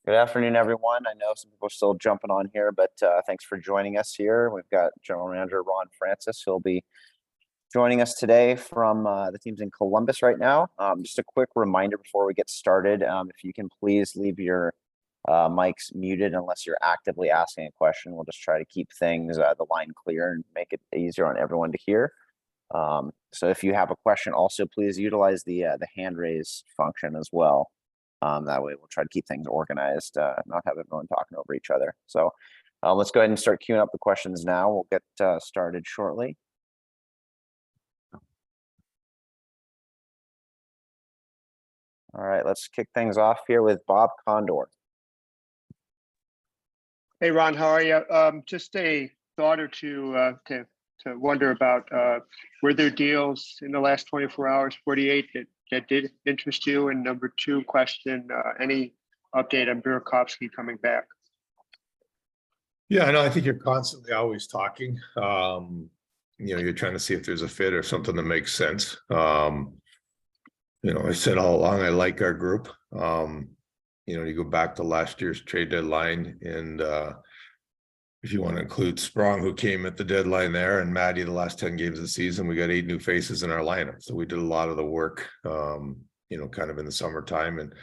Good afternoon, everyone. I know some people are still jumping on here, but thanks for joining us here. We've got General Manager Ron Francis, who'll be joining us today from the team's in Columbus right now. Just a quick reminder before we get started, if you can please leave your mics muted unless you're actively asking a question. We'll just try to keep things, the line clear and make it easier on everyone to hear. So if you have a question, also please utilize the hand raise function as well. That way we'll try to keep things organized, not have everyone talking over each other. So let's go ahead and start queuing up the questions now. We'll get started shortly. All right, let's kick things off here with Bob Condor. Hey, Ron, how are you? Just a thought or two to wonder about. Were there deals in the last 24 hours, 48, that did interest you? And number two question, any update on Burakovsky coming back? Yeah, I know. I think you're constantly always talking. You're trying to see if there's a fit or something that makes sense. I said all along, I like our group. You go back to last year's trade deadline, and if you want to include Sprong, who came at the deadline there, and Maddie, the last 10 games of the season, we got 8 new faces in our lineup. So we did a lot of the work, kind of in the summertime. And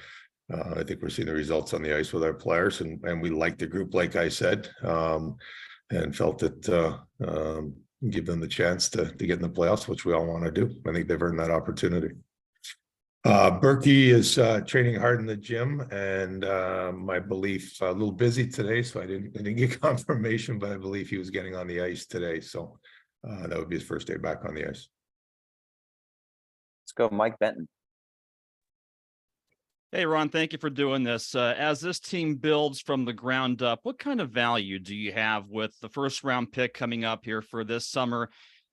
I think we're seeing the results on the ice with our players, and we like the group, like I said, and felt that give them the chance to get in the playoffs, which we all want to do. I think they've earned that opportunity. Berkey is training hard in the gym, and my belief, a little busy today, so I didn't get confirmation, but I believe he was getting on the ice today. So that would be his first day back on the ice. Let's go, Mike Benton. Hey, Ron, thank you for doing this. As this team builds from the ground up, what kind of value do you have with the first round pick coming up here for this summer,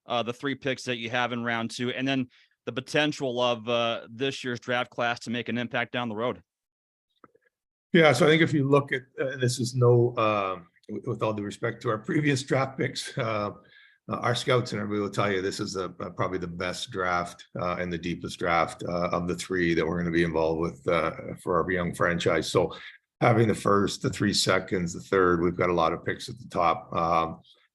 the 3 picks that you have in round 2, and then the potential of this year's draft class to make an impact down the road? Yeah, so I think if you look at this is with all due respect to our previous draft picks, our scouts and everybody will tell you this is probably the best draft and the deepest draft of the 3 that we're going to be involved with for our young franchise. So having the first, the 3 seconds, the third, we've got a lot of picks at the top.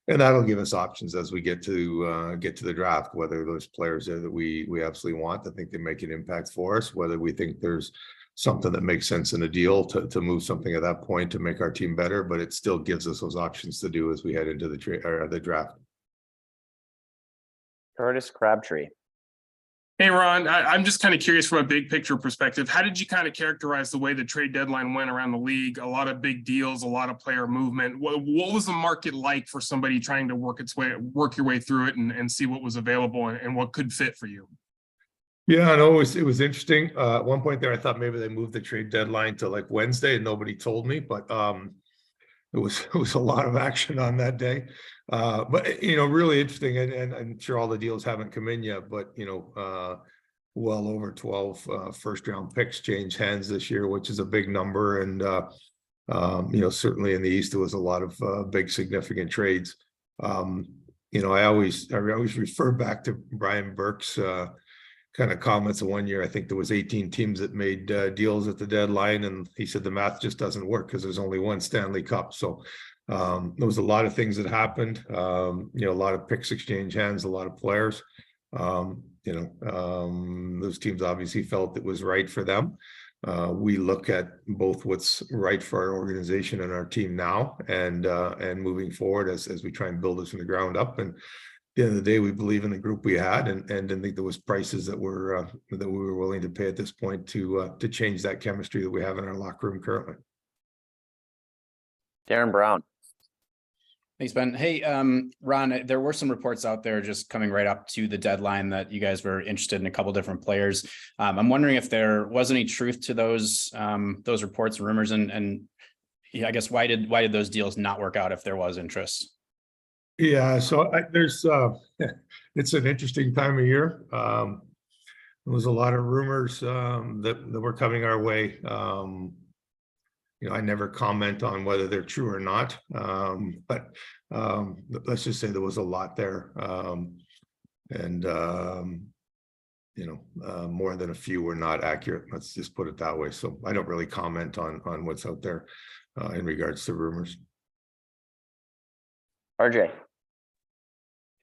And that'll give us options as we get to the draft, whether those players there that we absolutely want, I think they make an impact for us, whether we think there's something that makes sense in a deal to move something at that point to make our team better, but it still gives us those options to do as we head into the draft. Curtis Crabtree. Hey, Ron, I'm just kind of curious from a big picture perspective. How did you kind of characterize the way the trade deadline went around the league? A lot of big deals, a lot of player movement. What was the market like for somebody trying to work your way through it and see what was available and what could fit for you? Yeah, I know it was interesting. At one point there, I thought maybe they moved the trade deadline to like Wednesday, and nobody told me, but it was a lot of action on that day. But really interesting, and I'm sure all the deals haven't come in yet, but well over 12 first round picks changed hands this year, which is a big number. And certainly in the East, there was a lot of big significant trades. I always refer back to Brian Burke's kind of comments of one year. I think there was 18 teams that made deals at the deadline, and he said the math just doesn't work because there's only one Stanley Cup. So there was a lot of things that happened. A lot of picks exchange hands, a lot of players. Those teams obviously felt it was right for them. We look at both what's right for our organization and our team now, and moving forward as we try and build this from the ground up. And at the end of the day, we believe in the group we had, and didn't think there was prices that we were willing to pay at this point to change that chemistry that we have in our locker room currently. Darren Brown. Thanks, Ben. Hey, Ron, there were some reports out there just coming right up to the deadline that you guys were interested in a couple different players. I'm wondering if there was any truth to those reports and rumors, and I guess why did those deals not work out if there was interest? Yeah, so there's it's an interesting time of year. There was a lot of rumors that were coming our way. I never comment on whether they're true or not, but let's just say there was a lot there, and more than a few were not accurate. Let's just put it that way. So I don't really comment on what's out there in regards to rumors. RJ.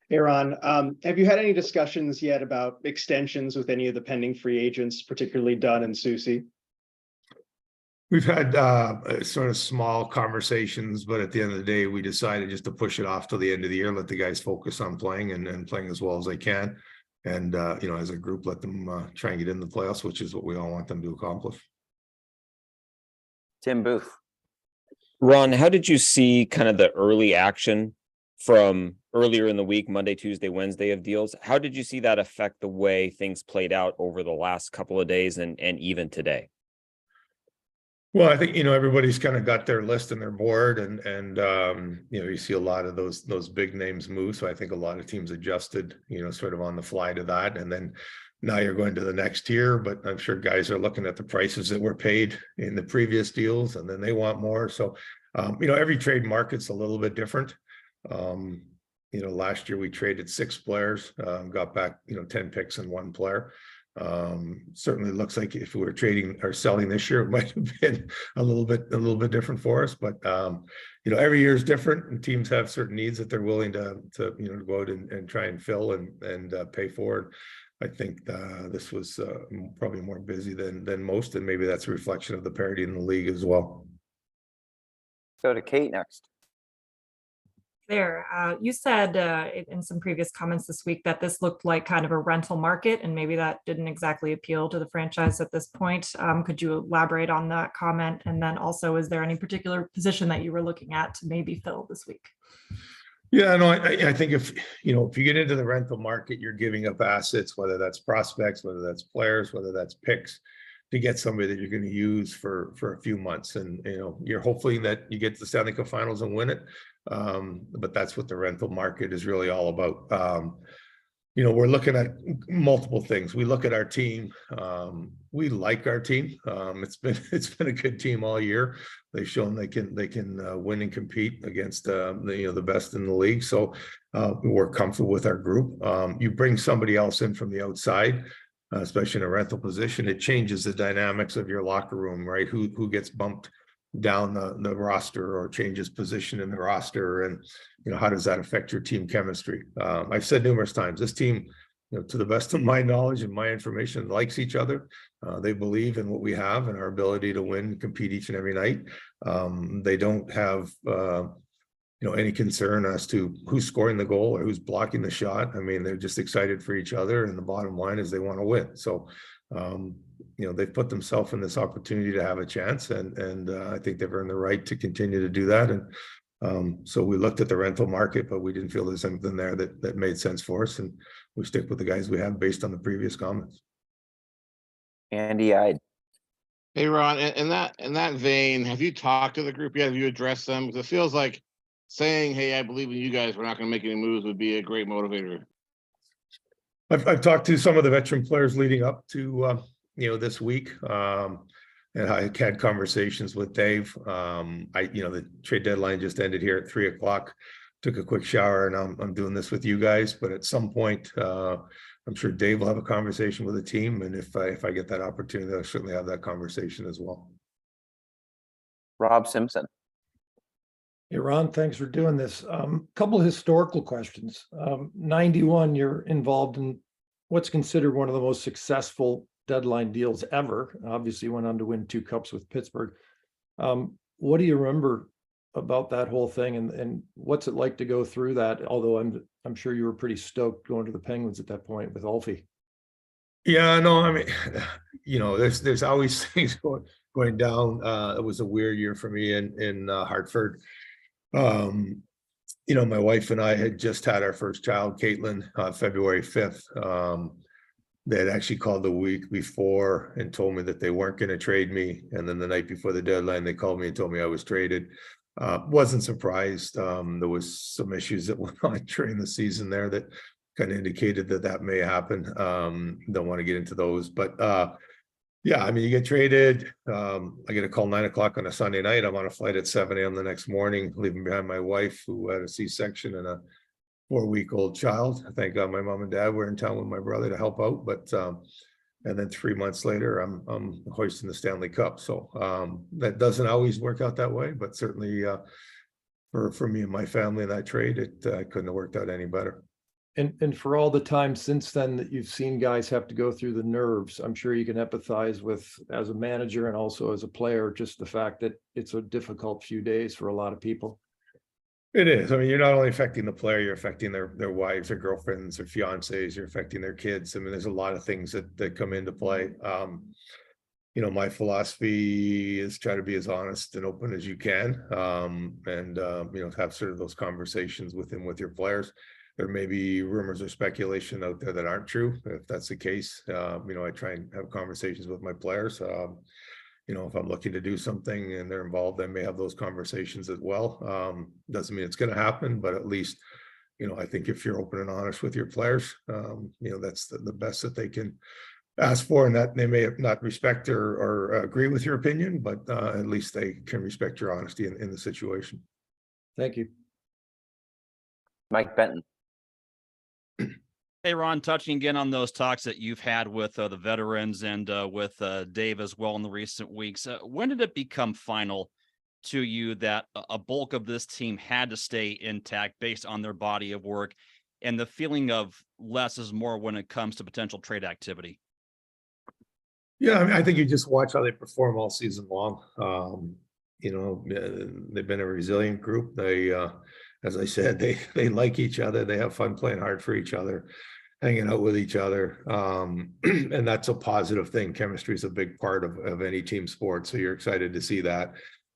Hey, Ron, have you had any discussions yet about extensions with any of the pending free agents, particularly Dunn and Susie? We've had sort of small conversations, but at the end of the day, we decided just to push it off till the end of the year, let the guys focus on playing and playing as well as they can. And, as a group, let them try and get in the playoffs, which is what we all want them to accomplish. Tim Booth. Ron, how did you see kind of the early action from earlier in the week, Monday, Tuesday, Wednesday of deals? How did you see that affect the way things played out over the last couple of days and even today? Well, I think, everybody's kind of got their list and their board and you see a lot of those big names move. So I think a lot of teams adjusted, sort of on the fly to that. And then now you're going to the next tier, but I'm sure guys are looking at the prices that were paid in the previous deals and then they want more. So, every trade market's a little bit different. Last year we traded 6 players, got back, 10 picks and 1 player. Certainly looks like if we were trading or selling this year, it might have been a little bit different for us, but every year is different and teams have certain needs that they're willing to go out and try and fill and pay for. I think this was probably more busy than most, and maybe that's a reflection of the parity in the league as well. Go to Kate next. There, you said in some previous comments this week that this looked like kind of a rental market, and maybe that didn't exactly appeal to the franchise at this point. Could you elaborate on that comment? And then also, is there any particular position that you were looking at to maybe fill this week? Yeah, no, I think if you get into the rental market, you're giving up assets, whether that's prospects, whether that's players, whether that's picks, to get somebody that you're going to use for a few months. And, you're hoping that you get to the Stanley Cup Finals and win it. But that's what the rental market is really all about. We're looking at multiple things. We look at our team. We like our team. It's been a good team all year. They've shown they can win and compete against the best in the league. So we're comfortable with our group. You bring somebody else in from the outside, especially in a rental position, it changes the dynamics of your locker room, right? Who gets bumped down the roster or changes position in the roster, and how does that affect your team chemistry? I've said numerous times, this team, to the best of my knowledge and my information, likes each other. They believe in what we have and our ability to win, compete each and every night. They don't have any concern as to who's scoring the goal or who's blocking the shot. I mean, they're just excited for each other, and the bottom line is they want to win. So they've put themselves in this opportunity to have a chance, and I think they've earned the right to continue to do that. And so we looked at the rental market, but we didn't feel there's something there that made sense for us, and we stick with the guys we have based on the previous comments. Andy Ide. Hey, Ron, in that vein, have you talked to the group yet? Have you addressed them? Because it feels like saying, "Hey, I believe in you guys, we're not going to make any moves," would be a great motivator. I've talked to some of the veteran players leading up to this week, and I had conversations with Dave. The trade deadline just ended here at 3:00. Took a quick shower, and I'm doing this with you guys. But at some point, I'm sure Dave will have a conversation with the team, and if I get that opportunity, I'll certainly have that conversation as well. Rob Simpson. Hey, Ron, thanks for doing this. Couple of historical questions. 91, you're involved in what's considered one of the most successful deadline deals ever. Obviously, you went on to win 2 cups with Pittsburgh. What do you remember about that whole thing, and what's it like to go through that? Although I'm sure you were pretty stoked going to the Penguins at that point with Ulfie. Yeah, no, I mean, there's always things going down. It was a weird year for me in Hartford. My wife and I had just had our first child, Caitlin, February 5th. They had actually called the week before and told me that they weren't going to trade me. And then the night before the deadline, they called me and told me I was traded. Wasn't surprised. There was some issues that went on during the season there that kind of indicated that may happen. Don't want to get into those, but yeah, I mean, you get traded. I get a call 9:00 on a Sunday night. I'm on a flight at 7 a.m. the next morning, leaving behind my wife who had a C-section and a 4-week-old child. Thank God my mom and dad were in town with my brother to help out, but and then 3 months later, I'm hoisting the Stanley Cup. So that doesn't always work out that way, but certainly for me and my family in that trade, it couldn't have worked out any better. And for all the time since then that you've seen guys have to go through the nerves, I'm sure you can empathize with, as a manager and also as a player, just the fact that it's a difficult few days for a lot of people. It is. I mean, you're not only affecting the player, you're affecting their wives, their girlfriends, their fiancés, you're affecting their kids. I mean, there's a lot of things that come into play. You know, my philosophy is try to be as honest and open as you can, and you know, have sort of those conversations with your players. There may be rumors or speculation out there that aren't true. If that's the case, you know, I try and have conversations with my players. You know, if I'm looking to do something and they're involved, I may have those conversations as well. Doesn't mean it's going to happen, but at least, you know, I think if you're open and honest with your players, you know, that's the best that they can ask for, and that they may not respect or agree with your opinion, but at least they can respect your honesty in the situation. Thank you. Mike Benton. Hey, Ron, touching again on those talks that you've had with the veterans and with Dave as well in the recent weeks. When did it become final to you that a bulk of this team had to stay intact based on their body of work, and the feeling of less is more when it comes to potential trade activity? Yeah, I mean, I think you just watch how they perform all season long. You know, they've been a resilient group. They, as I said, they like each other. They have fun playing hard for each other, hanging out with each other. And that's a positive thing. Chemistry is a big part of any team sport. So you're excited to see that.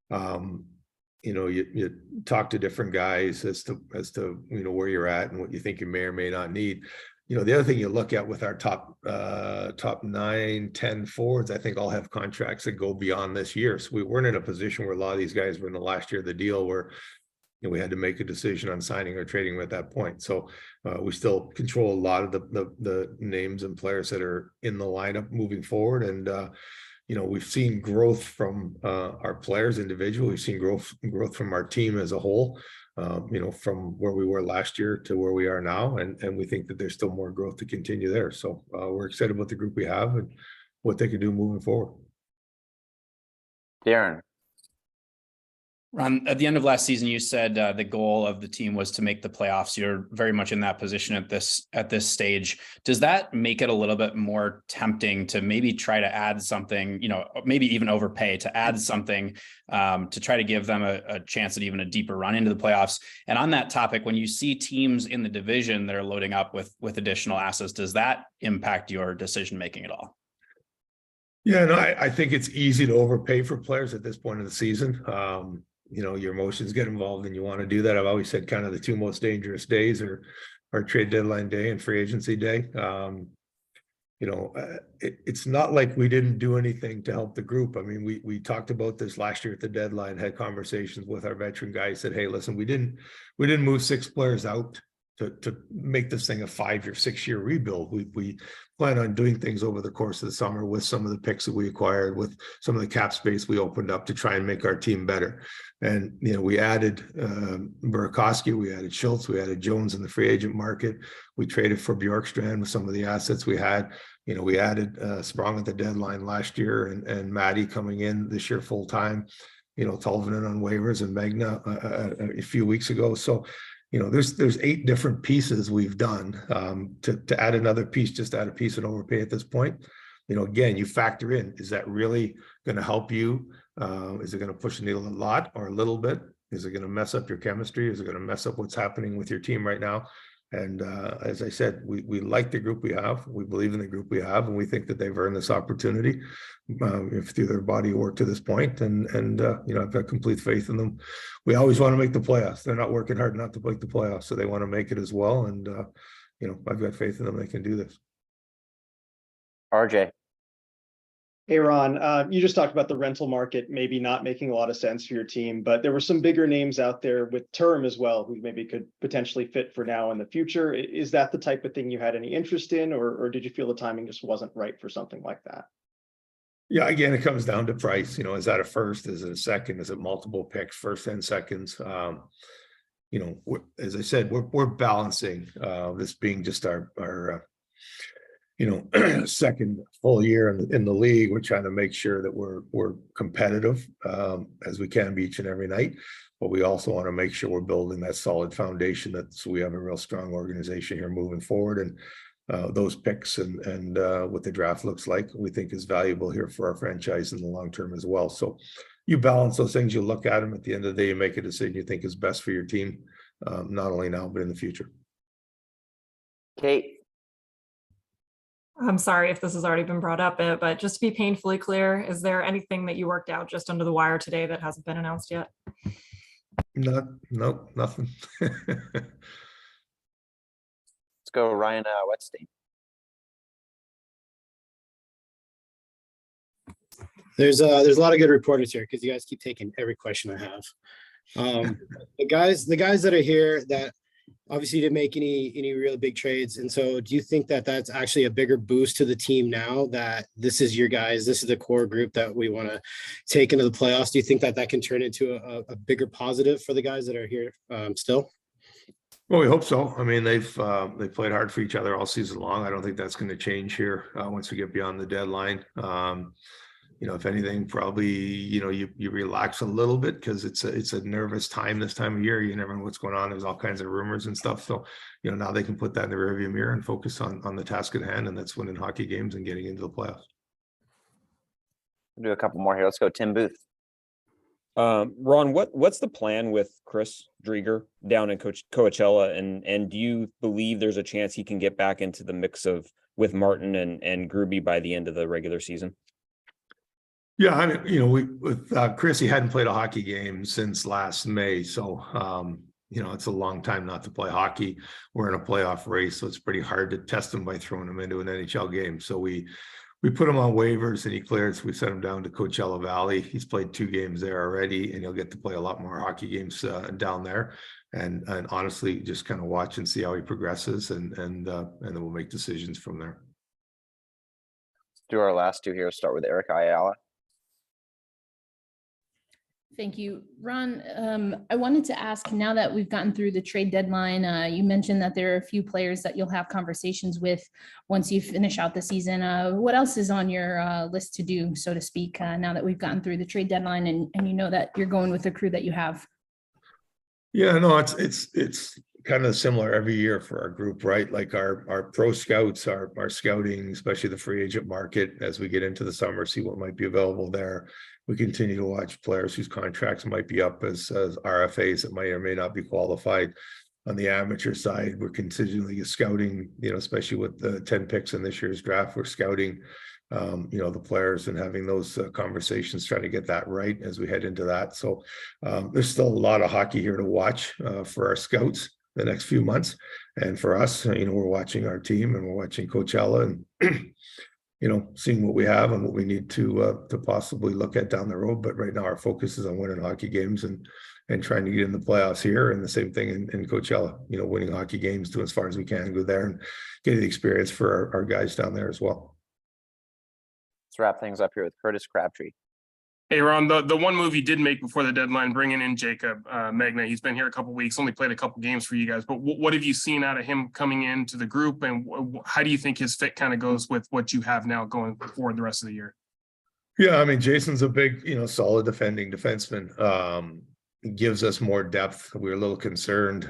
You know, you talk to different guys as to, you know, where you're at and what you think you may or may not need. You know, the other thing you look at with our top 9, 10 forwards, I think all have contracts that go beyond this year. So we weren't in a position where a lot of these guys were in the last year of the deal where, you know, we had to make a decision on signing or trading at that point. So we still control a lot of the names and players that are in the lineup moving forward. And you know, we've seen growth from our players individually. We've seen growth from our team as a whole. You know, from where we were last year to where we are now, and we think that there's still more growth to continue there. So we're excited about the group we have and what they can do moving forward. Darren. Ron, at the end of last season, you said the goal of the team was to make the playoffs. You're very much in that position at this stage. Does that make it a little bit more tempting to maybe try to add something, you know, maybe even overpay to add something to try to give them a chance at even a deeper run into the playoffs? And on that topic, when you see teams in the division that are loading up with additional assets, does that impact your decision making at all? Yeah, no, I think it's easy to overpay for players at this point of the season. You know, your emotions get involved and you want to do that. I've always said kind of the two most dangerous days are trade deadline day and free agency day. You know, it's not like we didn't do anything to help the group. I mean, we talked about this last year at the deadline, had conversations with our veteran guys, said, hey, listen, we didn't move 6 players out to make this thing a 5-year, 6-year rebuild. We plan on doing things over the course of the summer with some of the picks that we acquired, with some of the cap space we opened up to try and make our team better. And, you know, we added Burakovsky, we added Schultz, we added Jones in the free agent market. We traded for Bjorkstrand with some of the assets we had. You know, we added Sprong at the deadline last year and Maddie coming in this year full time. You know, Tolvanen on waivers and Magna a few weeks ago. So, you know, there's 8 different pieces we've done to add another piece, just add a piece and overpay at this point. You know, again, you factor in, is that really going to help you? Is it going to push the needle a lot or a little bit? Is it going to mess up your chemistry? Is it going to mess up what's happening with your team right now? And as I said, we like the group we have. We believe in the group we have, and we think that they've earned this opportunity through their body of work to this point. And you know, I've got complete faith in them. We always want to make the playoffs. They're not working hard not to make the playoffs, so they want to make it as well. And you know, I've got faith in them. They can do this. RJ. Hey, Ron, you just talked about the rental market maybe not making a lot of sense for your team, but there were some bigger names out there with term as well who maybe could potentially fit for now and the future. Is that the type of thing you had any interest in, or did you feel the timing just wasn't right for something like that? Yeah, again, it comes down to price. You know, is that a first? Is it a second? Is it multiple picks, first and seconds? as I said, we're balancing this being just our second full year in the league. We're trying to make sure that we're competitive as we can be each and every night, but we also want to make sure we're building that solid foundation so we have a real strong organization here moving forward. And those picks and what the draft looks like, we think is valuable here for our franchise in the long term as well. So you balance those things, you look at them, at the end of the day, you make a decision you think is best for your team, not only now, but in the future. Kate. I'm sorry if this has already been brought up, but just to be painfully clear, is there anything that you worked out just under the wire today that hasn't been announced yet? Nope, nothing. Let's go, Ryan Wetstein. There's a lot of good reporters here because you guys keep taking every question I have. The guys that are here that obviously didn't make any real big trades, and so do you think that that's actually a bigger boost to the team now that this is your guys, this is the core group that we want to take into the playoffs? Do you think that can turn into a bigger positive for the guys that are here still? Well, we hope so. I mean, they've played hard for each other all season long. I don't think that's going to change here once we get beyond the deadline. If anything, probably, you relax a little bit because it's a nervous time this time of year. You never know what's going on. There's all kinds of rumors and stuff. So, now they can put that in the rearview mirror and focus on the task at hand, and that's winning hockey games and getting into the playoffs. We'll do a couple more here. Let's go, Tim Booth. Ron, what's the plan with Chris Driedger down in Coachella, and do you believe there's a chance he can get back into the mix with Martin and Gruby by the end of the regular season? Yeah, I mean, with Chris, he hadn't played a hockey game since last May. So, it's a long time not to play hockey. We're in a playoff race, so it's pretty hard to test him by throwing him into an NHL game. So we put him on waivers and he cleared. So we sent him down to Coachella Valley. He's played 2 games there already, and he'll get to play a lot more hockey games down there. And honestly, just kind of watch and see how he progresses, and then we'll make decisions from there. Let's do our last 2 here. Start with Eric Ayala. Thank you, Ron. I wanted to ask, now that we've gotten through the trade deadline, you mentioned that there are a few players that you'll have conversations with once you finish out the season. What else is on your list to do, so to speak, now that we've gotten through the trade deadline and you know that you're going with the crew that you have? Yeah, no, it's kind of similar every year for our group, right? Like our pro scouts, our scouting, especially the free agent market, as we get into the summer, see what might be available there. We continue to watch players whose contracts might be up as RFAs that may or may not be qualified. On the amateur side, we're continually scouting, especially with the 10 picks in this year's draft, we're scouting, the players and having those conversations, trying to get that right as we head into that. So there's still a lot of hockey here to watch for our scouts the next few months. And for us, we're watching our team and we're watching Coachella and, seeing what we have and what we need to possibly look at down the road. But right now our focus is on winning hockey games and trying to get in the playoffs here. And the same thing in Coachella, winning hockey games, doing as far as we can, go there and get the experience for our guys down there as well. Let's wrap things up here with Curtis Crabtree. Hey, Ron, the one move you did make before the deadline, bringing in Jacob Magna, he's been here a couple weeks, only played a couple games for you guys, but what have you seen out of him coming into the group, and how do you think his fit kind of goes with what you have now going forward the rest of the year? Yeah, I mean, Jason's a big, solid defending defenseman. Gives us more depth. We were a little concerned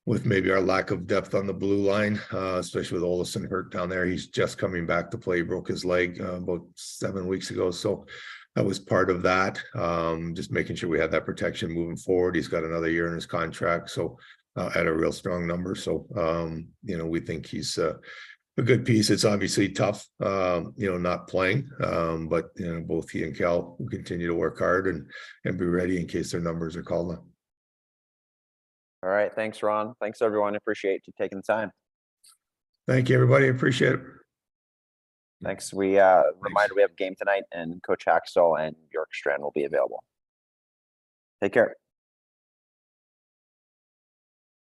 with maybe our lack of depth on the blue line, especially with Olsen hurt down there. He's just coming back to play. He broke his leg about 7 weeks ago. So that was part of that. Just making sure we had that protection moving forward. He's got another year in his contract. So at a real strong number. So, we think he's a good piece. It's obviously tough, not playing. But, both he and Cal will continue to work hard and be ready in case their numbers are called on. All right. Thanks, Ron. Thanks, everyone. Appreciate you taking the time. Thank you, everybody. Appreciate it. Thanks. We reminder we have a game tonight, and Coach Haxtell and York Strand will be available. Take care.